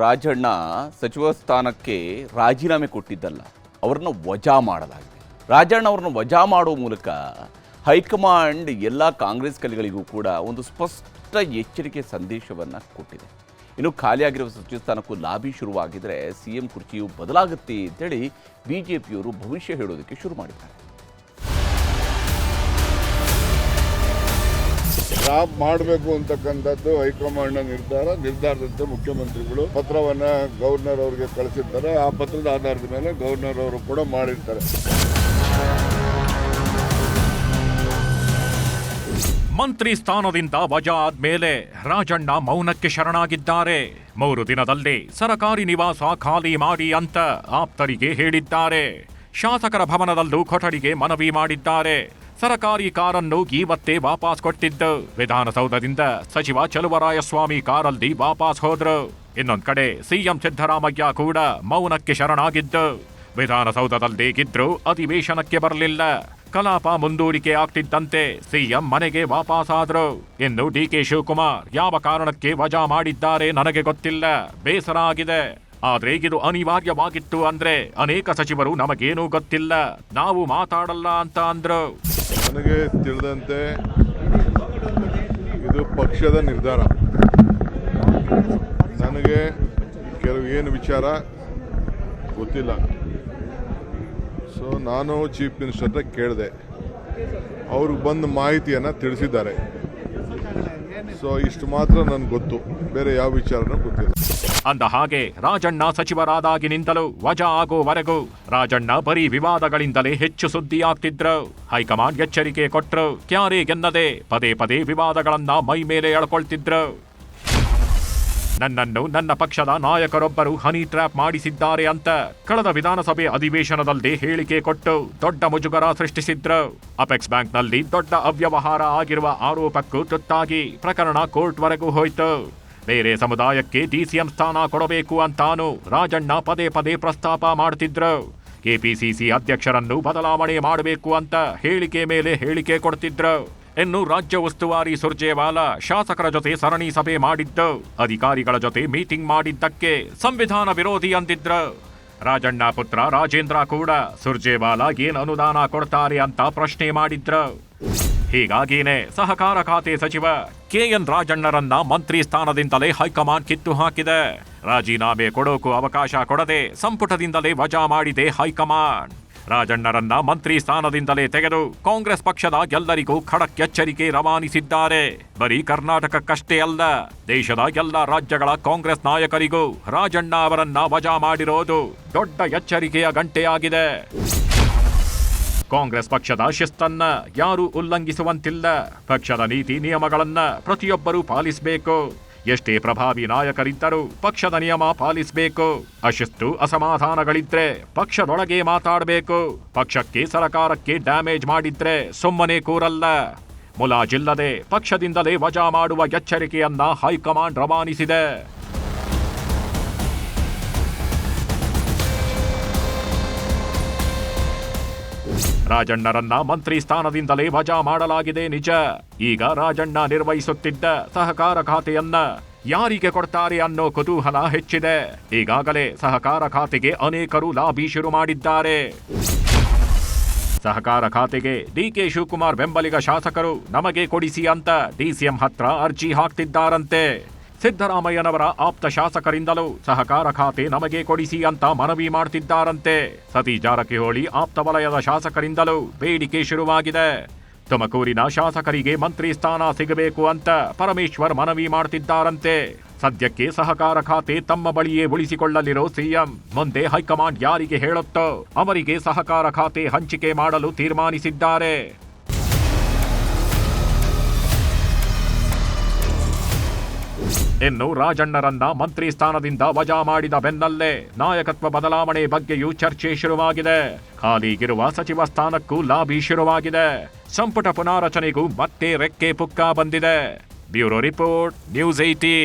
ರಾಜಣ್ಣ ಸಚಿವ ಸ್ಥಾನಕ್ಕೆ ರಾಜೀನಾಮೆ ಕೊಟ್ಟಿದ್ದಲ್ಲ, ಅವರನ್ನು ವಜಾ ಮಾಡಲಾಗಿದೆ. ರಾಜಣ್ಣ ಅವರನ್ನು ವಜಾ ಮಾಡುವ ಮೂಲಕ ಹೈಕಮಾಂಡ್ ಎಲ್ಲ ಕಾಂಗ್ರೆಸ್ ಕಲಿಗಳಿಗೂ ಕೂಡ ಒಂದು ಸ್ಪಷ್ಟ ಎಚ್ಚರಿಕೆ ಸಂದೇಶವನ್ನು ಕೊಟ್ಟಿದೆ. ಇನ್ನು ಖಾಲಿಯಾಗಿರುವ ಸಚಿವ ಸ್ಥಾನಕ್ಕೂ ಲಾಬಿ ಶುರುವಾಗಿದ್ದರೆ ಸಿಎಂ ಕುರ್ಚಿಯು ಬದಲಾಗುತ್ತೆ ಅಂತೇಳಿ ಬಿಜೆಪಿಯವರು ಭವಿಷ್ಯ ಹೇಳೋದಕ್ಕೆ ಶುರು ಮಾಡಿದ್ದಾರೆ. ಡ್ರಾಪ್ ಮಾಡಬೇಕು ಅಂತಕ್ಕಂಥದ್ದು ಹೈಕಮಾಂಡ್ನ ನಿರ್ಧಾರದಂತೆ ಮುಖ್ಯಮಂತ್ರಿಗಳು ಪತ್ರವನ್ನ ಗವರ್ನರ್ ಅವರಿಗೆ ಕಳಿಸಿರ್ತಾರೆ. ಆ ಪತ್ರದ ಆಧಾರದ ಮೇಲೆ ಗವರ್ನರ್ ಅವರು ಕೂಡ ಮಾಡಿರ್ತಾರೆ. ಮಂತ್ರಿ ಸ್ಥಾನದಿಂದ ವಜಾ ಆದ್ಮೇಲೆ ರಾಜಣ್ಣ ಮೌನಕ್ಕೆ ಶರಣಾಗಿದ್ದಾರೆ. 3 ದಿನದಲ್ಲಿ ಸರಕಾರಿ ನಿವಾಸ ಖಾಲಿ ಮಾಡಿ ಅಂತ ಆಪ್ತರಿಗೆ ಹೇಳಿದ್ದಾರೆ. ಶಾಸಕರ ಭವನದಲ್ಲೂ ಕೊಠಡಿಗೆ ಮನವಿ ಮಾಡಿದ್ದಾರೆ. ಸರಕಾರಿ ಕಾರನ್ನು ಇವತ್ತೇ ವಾಪಸ್ ಕೊಟ್ಟಿದ್ದು. ವಿಧಾನಸೌಧದಿಂದ ಸಚಿವ ಚಲುವರಾಯಸ್ವಾಮಿ ಕಾರಲ್ಲಿ ವಾಪಸ್ ಹೋದ್ರು. ಇನ್ನೊಂದ್ ಕಡೆ ಸಿಎಂ ಸಿದ್ದರಾಮಯ್ಯ ಕೂಡ ಮೌನಕ್ಕೆ ಶರಣಾಗಿದ್ದು. ವಿಧಾನಸೌಧದಲ್ಲೇಗಿದ್ರು ಅಧಿವೇಶನಕ್ಕೆ ಬರಲಿಲ್ಲ. ಕಲಾಪ ಮುಂದೂಡಿಕೆ ಆಗ್ತಿದ್ದಂತೆ ಸಿಎಂ ಮನೆಗೆ ವಾಪಸ್ ಆದ್ರು. ಇನ್ನು ಡಿಕೆ ಶಿವಕುಮಾರ್ ಯಾವ ಕಾರಣಕ್ಕೆ ವಜಾ ಮಾಡಿದ್ದಾರೆ ನನಗೆ ಗೊತ್ತಿಲ್ಲ, ಬೇಸರ ಆಗಿದೆ. ಆದ್ರೆ ಇದು ಅನಿವಾರ್ಯವಾಗಿತ್ತು ಅಂದ್ರೆ ಅನೇಕ ಸಚಿವರು ನಮಗೇನೂ ಗೊತ್ತಿಲ್ಲ, ನಾವು ಮಾತಾಡಲ್ಲ ಅಂತ ಅಂದ್ರು. ನನಗೆ ತಿಳಿದಂತೆ ಇದು ಪಕ್ಷದ ನಿರ್ಧಾರ. ನನಗೆ ಕೆಲವು ಏನು ವಿಚಾರ ಗೊತ್ತಿಲ್ಲ. ಸೊ ನಾನು ಚೀಫ್ ಮಿನಿಸ್ಟರ್ ಹತ್ರ ಕೇಳಿದೆ, ಅವ್ರಿಗೆ ಬಂದ ಮಾಹಿತಿಯನ್ನು ತಿಳಿಸಿದ್ದಾರೆ. ಸೊ ಇಷ್ಟು ಮಾತ್ರ ನನಗೆ ಗೊತ್ತು, ಬೇರೆ ಯಾವ ವಿಚಾರನೂ ಗೊತ್ತಿಲ್ಲ. ಅಂದ ಹಾಗೆ ರಾಜಣ್ಣ ಸಚಿವರಾದಾಗಿನಿಂದಲೂ ವಜಾ ಆಗೋವರೆಗೂ ರಾಜಣ್ಣ ಬರೀ ವಿವಾದಗಳಿಂದಲೇ ಹೆಚ್ಚು ಸುದ್ದಿಯಾಗ್ತಿದ್ರು. ಹೈಕಮಾಂಡ್ ಎಚ್ಚರಿಕೆ ಕೊಟ್ರು, ಕ್ಯಾರೆ ಎನ್ನದೆ ಪದೇ ಪದೇ ವಿವಾದಗಳನ್ನ ಮೈ ಮೇಲೆ ಎಳ್ಕೊಳ್ತಿದ್ರು. ನನ್ನನ್ನು ನನ್ನ ಪಕ್ಷದ ನಾಯಕರೊಬ್ಬರು ಹನಿ ಟ್ರ್ಯಾಪ್ ಮಾಡಿಸಿದ್ದಾರೆ ಅಂತ ಕಳೆದ ವಿಧಾನಸಭೆ ಅಧಿವೇಶನದಲ್ಲಿ ಹೇಳಿಕೆ ಕೊಟ್ಟು ದೊಡ್ಡ ಮುಜುಗರ ಸೃಷ್ಟಿಸಿದ್ರು. ಅಪೆಕ್ಸ್ ಬ್ಯಾಂಕ್ನಲ್ಲಿ ದೊಡ್ಡ ಅವ್ಯವಹಾರ ಆಗಿರುವ ಆರೋಪಕ್ಕೂ ತುತ್ತಾಗಿ ಪ್ರಕರಣ ಕೋರ್ಟ್ವರೆಗೂ ಹೋಯ್ತು. ಬೇರೆ ಸಮುದಾಯಕ್ಕೆ ಡಿಸಿಎಂ ಸ್ಥಾನ ಕೊಡಬೇಕು ಅಂತಾನು ರಾಜಣ್ಣ ಪದೇ ಪದೇ ಪ್ರಸ್ತಾಪ ಮಾಡ್ತಿದ್ರು. ಕೆಪಿಸಿಸಿ ಅಧ್ಯಕ್ಷರನ್ನು ಬದಲಾವಣೆ ಮಾಡಬೇಕು ಅಂತ ಹೇಳಿಕೆ ಮೇಲೆ ಹೇಳಿಕೆ ಕೊಡ್ತಿದ್ರು. ಇನ್ನು ರಾಜ್ಯ ಉಸ್ತುವಾರಿ ಸುರ್ಜೇವಾಲಾ ಶಾಸಕರ ಜೊತೆ ಸರಣಿ ಸಭೆ ಮಾಡಿದ್ದು, ಅಧಿಕಾರಿಗಳ ಜೊತೆ ಮೀಟಿಂಗ್ ಮಾಡಿದ್ದಕ್ಕೆ ಸಂವಿಧಾನ ವಿರೋಧಿ ಅಂದಿದ್ರು. ರಾಜಣ್ಣ ಪುತ್ರ ರಾಜೇಂದ್ರ ಕೂಡ ಸುರ್ಜೇವಾಲಾ ಏನ್ ಅನುದಾನ ಕೊಡ್ತಾರೆ ಅಂತ ಪ್ರಶ್ನೆ ಮಾಡಿದ್ರು. ಹೀಗಾಗಿನೇ ಸಹಕಾರ ಖಾತೆ ಸಚಿವ ಕೆಎನ್ ರಾಜಣ್ಣರನ್ನ ಮಂತ್ರಿ ಸ್ಥಾನದಿಂದಲೇ ಹೈಕಮಾಂಡ್ ಕಿತ್ತು ಹಾಕಿದೆ. ರಾಜೀನಾಮೆ ಕೊಡೋಕು ಅವಕಾಶ ಕೊಡದೆ ಸಂಪುಟದಿಂದಲೇ ವಜಾ ಮಾಡಿದೆ ಹೈಕಮಾಂಡ್. ರಾಜಣ್ಣರನ್ನ ಮಂತ್ರಿ ಸ್ಥಾನದಿಂದಲೇ ತೆಗೆದು ಕಾಂಗ್ರೆಸ್ ಪಕ್ಷದ ಎಲ್ಲರಿಗೂ ಖಡಕ್ ಎಚ್ಚರಿಕೆ ರವಾನಿಸಿದ್ದಾರೆ. ಬರೀ ಕರ್ನಾಟಕಕ್ಕಷ್ಟೇ ಅಲ್ಲ, ದೇಶದ ಎಲ್ಲ ರಾಜ್ಯಗಳ ಕಾಂಗ್ರೆಸ್ ನಾಯಕರಿಗೂ ರಾಜಣ್ಣ ಅವರನ್ನ ವಜಾ ಮಾಡಿರೋದು ದೊಡ್ಡ ಎಚ್ಚರಿಕೆಯ ಗಂಟೆಯಾಗಿದೆ. ಕಾಂಗ್ರೆಸ್ ಪಕ್ಷದ ಶಿಸ್ತನ್ನ ಯಾರೂ ಉಲ್ಲಂಘಿಸುವಂತಿಲ್ಲ. ಪಕ್ಷದ ನೀತಿ ನಿಯಮಗಳನ್ನ ಪ್ರತಿಯೊಬ್ಬರೂ ಪಾಲಿಸಬೇಕು. ಎಷ್ಟೇ ಪ್ರಭಾವಿ ನಾಯಕರಿದ್ದರೂ ಪಕ್ಷದ ನಿಯಮ ಪಾಲಿಸಬೇಕು. ಅಶಿಸ್ತು ಅಸಮಾಧಾನಗಳಿದ್ರೆ ಪಕ್ಷದೊಳಗೆ ಮಾತಾಡಬೇಕು. ಪಕ್ಷಕ್ಕೆ ಸರಕಾರಕ್ಕೆ ಡ್ಯಾಮೇಜ್ ಮಾಡಿದ್ರೆ ಸುಮ್ಮನೆ ಕೂರಲ್ಲ. ಮುಲಾಜಿಲ್ಲದೆ ಪಕ್ಷದಿಂದಲೇ ವಜಾ ಮಾಡುವ ಎಚ್ಚರಿಕೆಯನ್ನ ಹೈಕಮಾಂಡ್ ರವಾನಿಸಿದೆ. ರಾಜಣ್ಣರನ್ನ ಮಂತ್ರಿ ಸ್ಥಾನದಿಂದಲೇ ವಜಾ ಮಾಡಲಾಗಿದೆ ನಿಜ. ಈಗ ರಾಜಣ್ಣ ನಿರ್ವಹಿಸುತ್ತಿದ್ದ ಸಹಕಾರ ಖಾತೆಯನ್ನ ಯಾರಿಗೆ ಕೊಡ್ತಾರೆ ಅನ್ನೋ ಕುತೂಹಲ ಹೆಚ್ಚಿದೆ. ಈಗಾಗಲೇ ಸಹಕಾರ ಖಾತೆಗೆ ಅನೇಕರು ಲಾಬಿ ಶುರು ಮಾಡಿದ್ದಾರೆ. ಸಹಕಾರ ಖಾತೆಗೆ ಡಿಕೆ ಶಿವಕುಮಾರ್ ಬೆಂಬಲಿಗ ಶಾಸಕರು ನಮಗೆ ಕೊಡಿಸಿ ಅಂತ ಡಿಸಿಎಂ ಹತ್ರ ಅರ್ಜಿ ಹಾಕ್ತಿದ್ದಾರಂತೆ. ಸಿದ್ದರಾಮಯ್ಯನವರ ಆಪ್ತ ಶಾಸಕರಿಂದಲೂ ಸಹಕಾರ ಖಾತೆ ನಮಗೆ ಕೊಡಿಸಿ ಅಂತ ಮನವಿ ಮಾಡ್ತಿದ್ದಾರಂತೆ. ಸತೀಶ್ ಜಾರಕಿಹೊಳಿ ಆಪ್ತ ವಲಯದ ಶಾಸಕರಿಂದಲೂ ಬೇಡಿಕೆ ಶುರುವಾಗಿದೆ. ತುಮಕೂರಿನ ಶಾಸಕರಿಗೆ ಮಂತ್ರಿ ಸ್ಥಾನ ಸಿಗಬೇಕು ಅಂತ ಪರಮೇಶ್ವರ್ ಮನವಿ ಮಾಡ್ತಿದ್ದಾರಂತೆ. ಸದ್ಯಕ್ಕೆ ಸಹಕಾರ ಖಾತೆ ತಮ್ಮ ಬಳಿಯೇ ಉಳಿಸಿಕೊಳ್ಳಲಿರೋ ಸಿಎಂ ಮುಂದೆ ಹೈಕಮಾಂಡ್ ಯಾರಿಗೆ ಹೇಳುತ್ತೋ ಅವರಿಗೆ ಸಹಕಾರ ಖಾತೆ ಹಂಚಿಕೆ ಮಾಡಲು ತೀರ್ಮಾನಿಸಿದ್ದಾರೆ. ಇನ್ನು ರಾಜಣ್ಣರನ್ನ ಮಂತ್ರಿ ಸ್ಥಾನದಿಂದ ವಜಾ ಮಾಡಿದ ಬೆನ್ನಲ್ಲೇ ನಾಯಕತ್ವ ಬದಲಾವಣೆ ಬಗ್ಗೆಯೂ ಚರ್ಚೆ ಶುರುವಾಗಿದೆ. ಖಾಲಿಗಿರುವ ಸಚಿವ ಸ್ಥಾನಕ್ಕೂ ಲಾಬಿ ಶುರುವಾಗಿದೆ. ಸಂಪುಟ ಪುನಾರಚನೆಗೂ ಮತ್ತೆ ರೆಕ್ಕೆ ಪುಕ್ಕ ಬಂದಿದೆ. Bureau report, news 18.